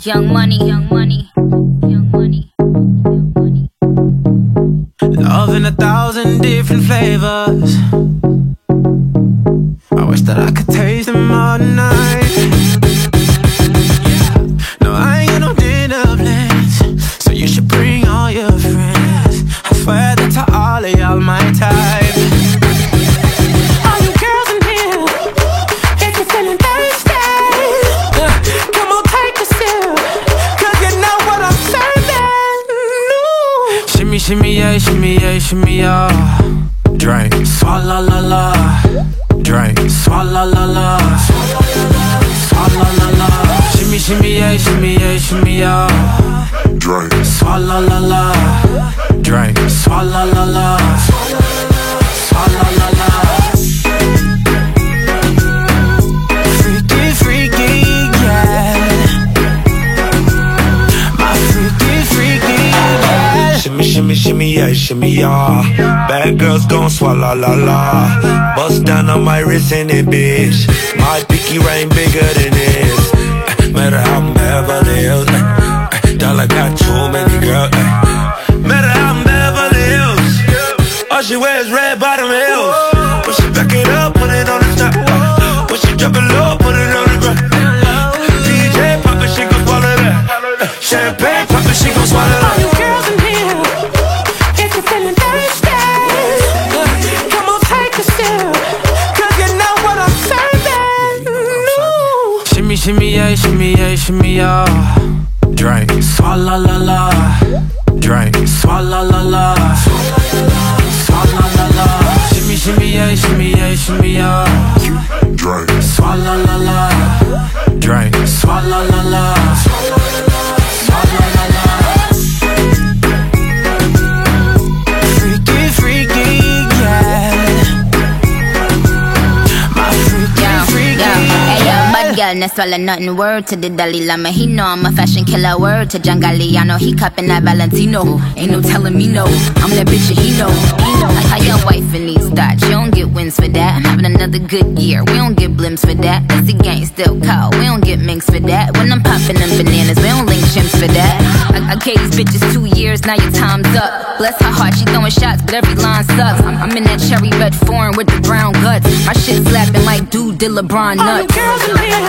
Young money, young money, young money, young money. Love in 1,000 different flavors. I wish that I could taste them all night. No, I ain't got no dinner plans, so you should bring all your friends. I swear that to all of y'all my type. All you girls in here, if you're feeling thirsty, come on take a sip, 'cause you know what I'm serving. No. Shimmy, shimmy, yeah, shimmy, yeah, shimmy, yeah. Drink, swalla la la. Drink, swalla la la. Swalla la la. Shimmy, shimmy, yeah, shimmy, yeah, shimmy, yeah. Drink, swalla la la. Drink, swalla la la. Swalla la la. Freaky, freaky, yeah. My freaky, freaky, yeah. Shimmy, shimmy, shimmy, yeah, shimmy, yeah. Bad girls gon' swallow la la. Bust down on my wrist in it, bitch. My pinky ring bigger than this. Matter how I'm Beverly Hills. Dollar got too many girls. Matter how I'm Beverly Hills. All she wears red bottom heels. When she back it up, put it on the top. When she drop it low, put it on the ground. DJ pop it, she gon' swallow that. Champagne pop it, she gon' swallow that. All you girls in here, if you're feeling thirsty, come on take a sip, 'cause you know what I'm serving. No. Shimmy, shimmy, yeah, shimmy, yeah, shimmy, yeah. Drink, swalla la la. Drink, swalla la la. Swalla la la. Shimmy, shimmy, yeah, shimmy, yeah, shimmy, yeah. Drink, swalla la la. Drink, swalla la la. Swalla la la. Freaky, freaky, yeah. My freaky, freaky, Hey, yeah. bad girl, no swallow nothing. Word to the Dalai Lama, he know I'm a fashion killer. Word to John Galliano, he cupping that Valentino. Ain't no telling me no, I'm that bitch that he know. Like how your wife in these thoughts, you don't get wins for that. I'm having another good year, we don't get blimps for that. That's the gang still cold, we don't get minks for that. When I'm popping them bananas, we don't link chimps for that. I gave these bitches 2 years, now your time's up. Bless her heart, she throwing shots, but every line sucks. I'm in that cherry red foreign with the brown guts. My shit slapping like dude did LeBron nuts. All you girls in here,